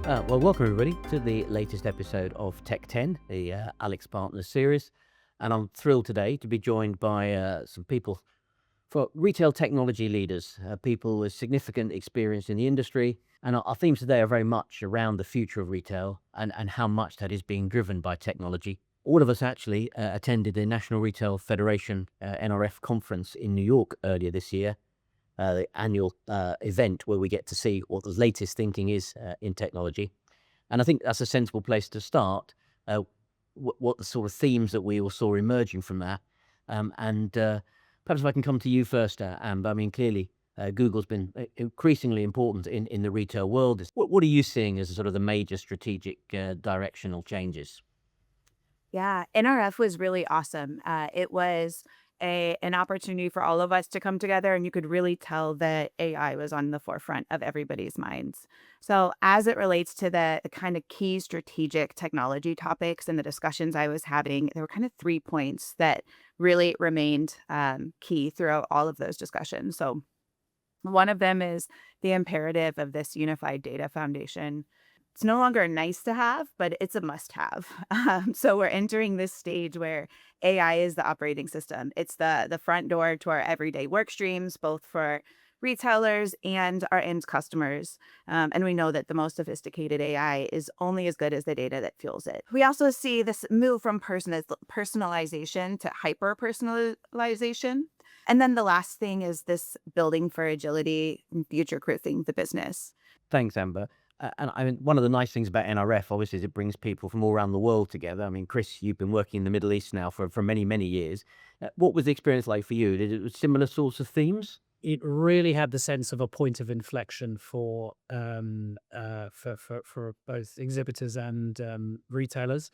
Well, welcome everybody to the latest episode of Tech 10, the Alex Partners series. And I'm thrilled today to be joined by some people for retail technology leaders, people with significant experience in the industry. And our themes today are very much around the future of retail and how much that is being driven by technology. All of us actually attended the National Retail Federation NRF conference in New York earlier this year. The annual event where we get to see what the latest thinking is in technology. And I think that's a sensible place to start, what the sort of themes that we all saw emerging from that. Perhaps if I can come to you first, Amber. I mean, clearly, Google's been increasingly important in the retail world. What are you seeing as sort of the major strategic directional changes? Yeah, NRF was really awesome. It was an opportunity for all of us to come together, and you could really tell that AI was on the forefront of everybody's minds. So, as it relates to the kind of key strategic technology topics and the discussions I was having, there were kind of 3 points that really remained key throughout all of those discussions. So, one of them is the imperative of this unified data foundation. It's no longer a nice to have, but it's a must have. So we're entering this stage where AI is the operating system. It's the front door to our everyday work streams, both for retailers and our end customers. And we know that the most sophisticated AI is only as good as the data that fuels it. We also see this move from personalization to hyper personalization. And then the last thing is this building for agility and future proofing the business. Thanks, Amber. And I mean, one of the nice things about NRF, obviously, is it brings people from all around the world together. I mean, Chris, you've been working in the Middle East now for many, many years. What was the experience like for you? Did it was similar sorts of themes? It really had the sense of a point of inflection for both exhibitors and retailers.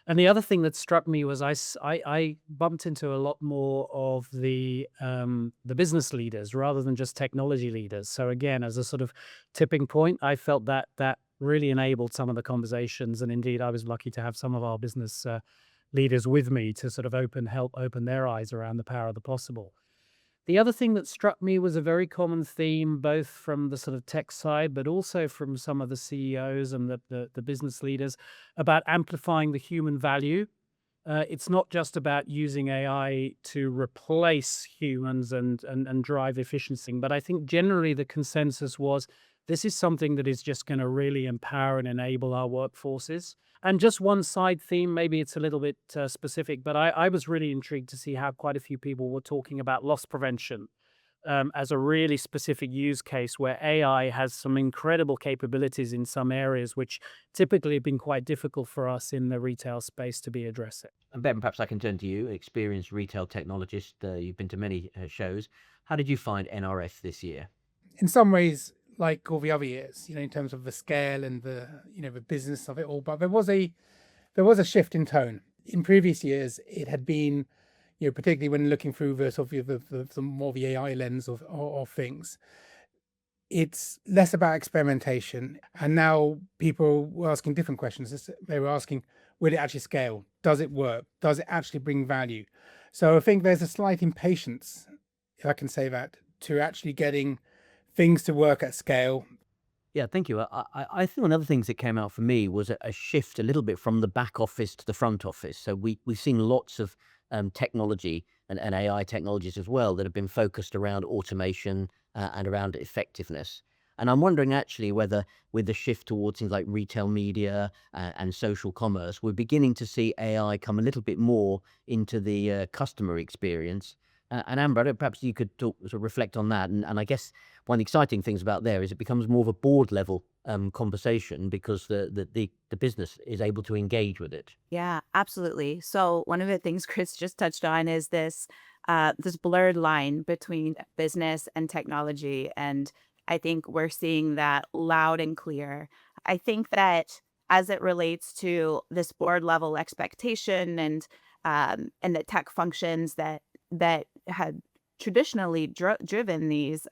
And the other thing that struck me was I bumped into a lot more of the business leaders rather than just technology leaders. So again, as a sort of tipping point, I felt that really enabled some of the conversations. And indeed, I was lucky to have some of our business leaders with me to sort of help open their eyes around the power of the possible. The other thing that struck me was a very common theme, both from the sort of tech side, but also from some of the CEOs and the business leaders, about amplifying the human value. It's not just about using AI to replace humans and drive efficiency, but I think generally the consensus was this is something that is just going to really empower and enable our workforces. And just one side theme, maybe it's a little bit specific, but I was really intrigued to see how quite a few people were talking about loss prevention as a really specific use case where AI has some incredible capabilities in some areas, which typically have been quite difficult for us in the retail space to be addressing. And Ben, perhaps I can turn to you, experienced retail technologist. You've been to many shows. How did you find NRF this year? In some ways, like all the other years, in terms of the scale and the business of it all, but there was a shift in tone. In previous years, it had been, particularly when looking through the sort of the more the AI lens of things, it's less about experimentation. And now people were asking different questions. They were asking, will it actually scale? Does it work? Does it actually bring value? So I think there's a slight impatience, if I can say that, to actually getting things to work at scale. Yeah, thank you. I think one of the things that came out for me was a shift a little bit from the back office to the front office. So we've seen lots of technology and AI technologies as well that have been focused around automation and around effectiveness. And I'm wondering actually whether with the shift towards things like retail media and social commerce, we're beginning to see AI come a little bit more into the customer experience. And Amber, perhaps you could sort of reflect on that. And I guess one of the exciting things about there is it becomes more of a board level conversation because the business is able to engage with it. Yeah, absolutely. So one of the things Chris just touched on is this blurred line between business and technology, and I think we're seeing that loud and clear. I think that as it relates to this board level expectation and the tech functions that had traditionally driven these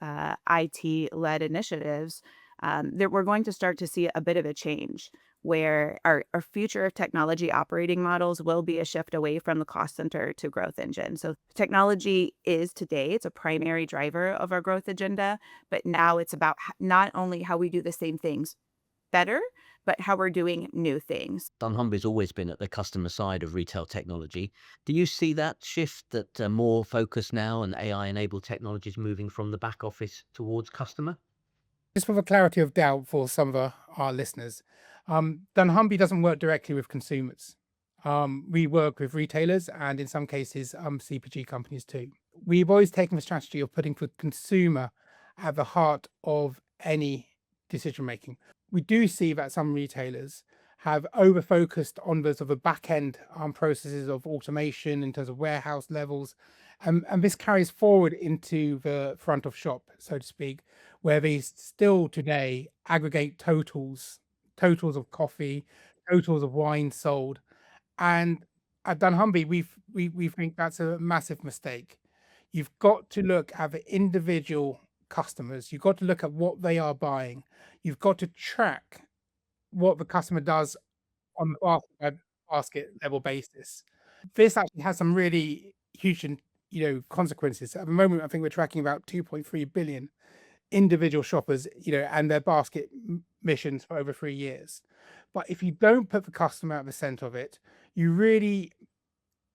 IT-led initiatives, that we're going to start to see a bit of a change where our future of technology operating models will be a shift away from the cost center to growth engine. So technology is today, it's a primary driver of our growth agenda, but now it's about not only how we do the same things better, but how we're doing new things. dunnhumby's always been at the customer side of retail technology. Do you see that shift, that more focus now and AI-enabled technologies moving from the back office towards customer? Just for the clarity of doubt for some of our listeners, dunnhumby doesn't work directly with consumers. We work with retailers and in some cases CPG companies too. We've always taken the strategy of putting the consumer at the heart of any decision making. We do see that some retailers have over focused on the sort of back end processes of automation in terms of warehouse levels. And this carries forward into the front of shop, so to speak, where they still today aggregate totals of coffee, totals of wine sold. And at dunnhumby, we think that's a massive mistake. You've got to look at the individual customers. You've got to look at what they are buying. You've got to track what the customer does on the basket level basis. This actually has some really huge, consequences. At the moment, I think we're tracking about 2.3 billion individual shoppers, and their basket missions for over 3 years. But if you don't put the customer at the center of it, you really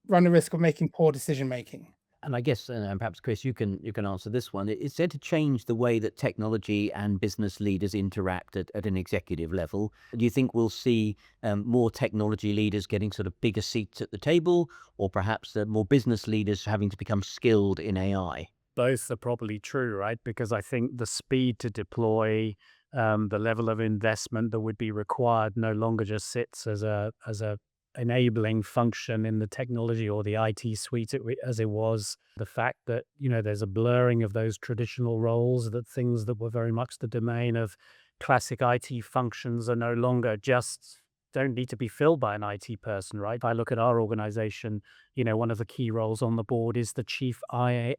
run the risk of making poor decision making. And I guess, and perhaps Chris, you can answer this one. It's said to change the way that technology and business leaders interact at an executive level. Do you think we'll see more technology leaders getting sort of bigger seats at the table, or perhaps more business leaders having to become skilled in AI? Both are probably true, right? Because I think the speed to deploy, the level of investment that would be required no longer just sits as a enabling function in the technology or the IT suite as it was. The fact that, there's a blurring of those traditional roles, that things that were very much the domain of classic IT functions are no longer don't need to be filled by an IT person, right? If I look at our organization, one of the key roles on the board is the chief AI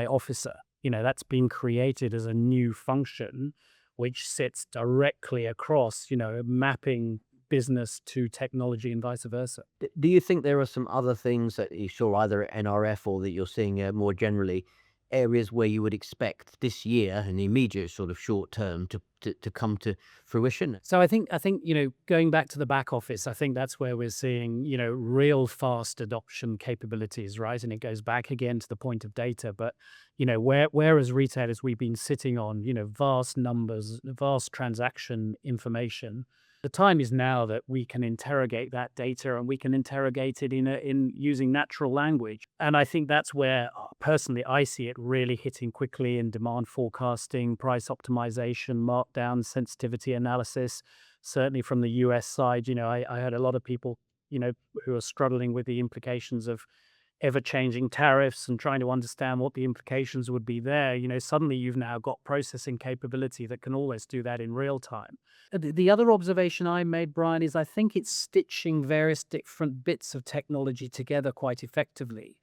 officer. That's been created as a new function, which sits directly across, mapping business to technology and vice versa. Do you think there are some other things that you saw either at NRF or that you're seeing more generally, areas where you would expect this year in the immediate sort of short term to come to fruition? So I think going back to the back office, I think that's where we're seeing real fast adoption capabilities, right? And it goes back again to the point of data, but where as retailers we've been sitting on vast numbers, vast transaction information. The time is now that we can interrogate that data, and we can interrogate it in using natural language. And I think that's where personally I see it really hitting quickly in demand forecasting, price optimization, markdown, sensitivity analysis. Certainly from the US side, I heard a lot of people, who are struggling with the implications of ever-changing tariffs and trying to understand what the implications would be there. Suddenly you've now got processing capability that can always do that in real time. The other observation I made, Brian, is I think it's stitching various different bits of technology together quite effectively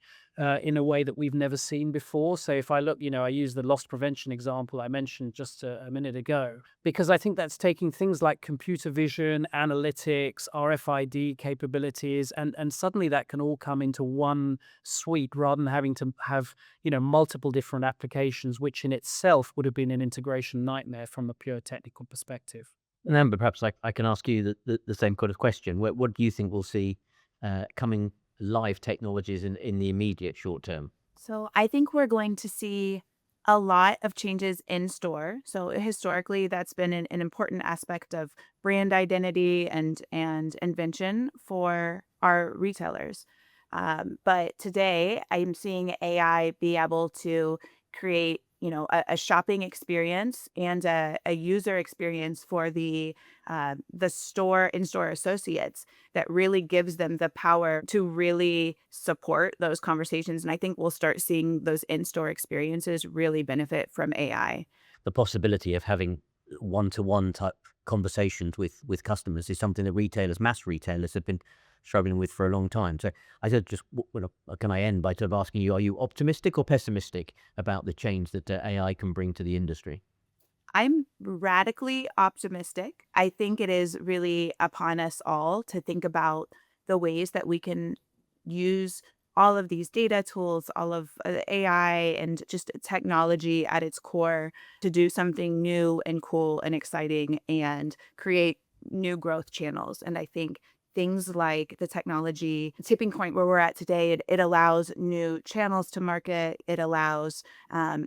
in a way that we've never seen before. So if I look, I use the loss prevention example I mentioned just a minute ago, because I think that's taking things like computer vision, analytics, RFID capabilities, and suddenly that can all come into one suite rather than having to have, multiple different applications, which in itself would have been an integration nightmare from a pure technical perspective. And then perhaps I can ask you the same kind of question. What do you think we'll see coming live technologies in the immediate short term? So I think we're going to see a lot of changes in store. So historically, that's been an important aspect of brand identity and invention for our retailers. But today, I'm seeing AI be able to create, a shopping experience and a user experience for the in-store associates that really gives them the power to really support those conversations. And I think we'll start seeing those in-store experiences really benefit from AI. The possibility of having one-to-one type conversations with customers is something that mass retailers have been struggling with for a long time. So I said, can I end by sort of asking you, are you optimistic or pessimistic about the change that AI can bring to the industry? I'm radically optimistic. I think it is really upon us all to think about the ways that we can use all of these data tools, all of AI and just technology at its core to do something new and cool and exciting and create new growth channels. And I think things like the technology tipping point where we're at today, it allows new channels to market. It allows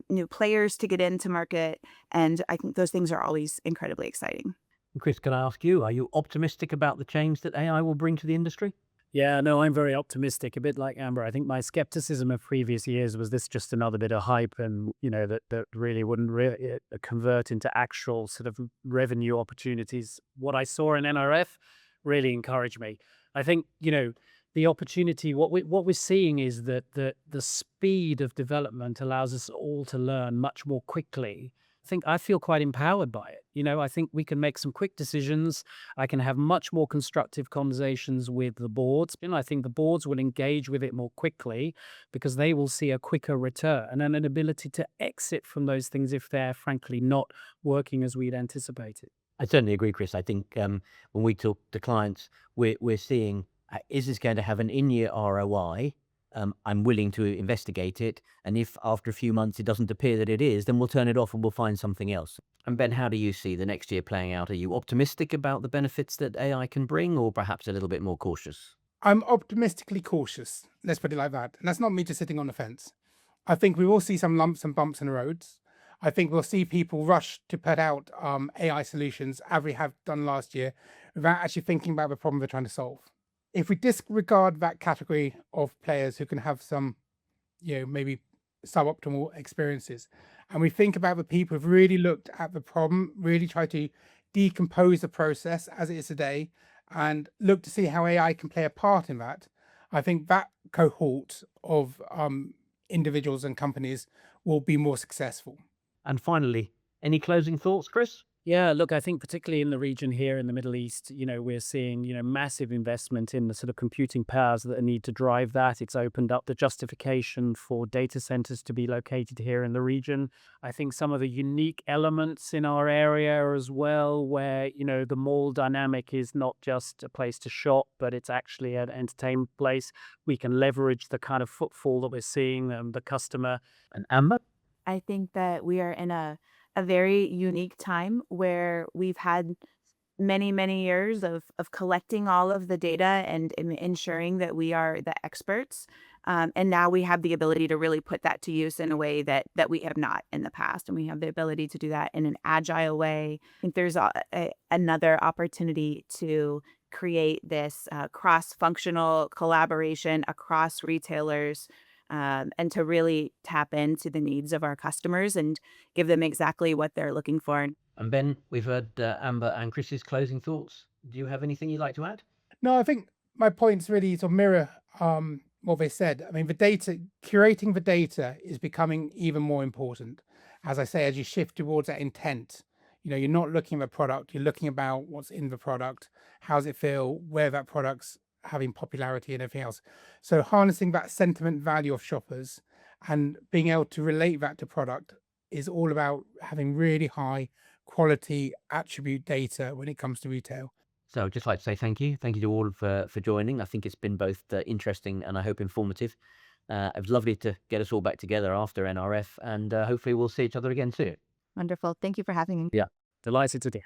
new players to get into market. And I think those things are always incredibly exciting. Chris, can I ask you, are you optimistic about the change that AI will bring to the industry? Yeah, no, I'm very optimistic, a bit like Amber. I think my skepticism of previous years was this just another bit of hype and, that really wouldn't convert into actual sort of revenue opportunities. What I saw in NRF really encouraged me. I think, the opportunity, what we're seeing is that the speed of development allows us all to learn much more quickly. I feel quite empowered by it. I think we can make some quick decisions. I can have much more constructive conversations with the boards. I think the boards will engage with it more quickly because they will see a quicker return and an ability to exit from those things if they're frankly not working as we'd anticipated. I certainly agree, Chris. I think when we talk to clients, we're seeing, is this going to have an in-year ROI? I'm willing to investigate it. And if after a few months it doesn't appear that it is, then we'll turn it off and we'll find something else. And Ben, how do you see the next year playing out? Are you optimistic about the benefits that AI can bring, or perhaps a little bit more cautious? I'm optimistically cautious. Let's put it like that. And that's not me just sitting on the fence. I think we will see some lumps and bumps in the roads. I think we'll see people rush to put out AI solutions, as we have done last year, without actually thinking about the problem they're trying to solve. If we disregard that category of players who can have some, maybe suboptimal experiences, and we think about the people who've really looked at the problem, really try to decompose the process as it is today, and look to see how AI can play a part in that, I think that cohort of individuals and companies will be more successful. And finally, any closing thoughts, Chris? Yeah, look, I think particularly in the region here in the Middle East, we're seeing, massive investment in the sort of computing powers that need to drive that. It's opened up the justification for data centers to be located here in the region. I think some of the unique elements in our area as well, where, the mall dynamic is not just a place to shop, but it's actually an entertainment place. We can leverage the kind of footfall that we're seeing, the customer. And Amber? I think that we are in a very unique time where we've had many, many years of collecting all of the data and ensuring that we are the experts. And now we have the ability to really put that to use in a way that we have not in the past. And we have the ability to do that in an agile way. I think there's another opportunity to create this cross-functional collaboration across retailers, and to really tap into the needs of our customers and give them exactly what they're looking for. And Ben, we've heard Amber and Chris's closing thoughts. Do you have anything you'd like to add? No, I think my points really sort of mirror what they said. I mean, curating the data is becoming even more important. As I say, as you shift towards that intent, you're not looking at the product, you're looking about what's in the product, how does it feel, where that product's having popularity and everything else. So harnessing that sentiment value of shoppers and being able to relate that to product is all about having really high quality attribute data when it comes to retail. So I'd just like to say thank you. Thank you to all for joining. I think it's been both interesting and I hope informative. It was lovely to get us all back together after NRF, and hopefully we'll see each other again soon. Wonderful. Thank you for having me. Yeah, delighted to do.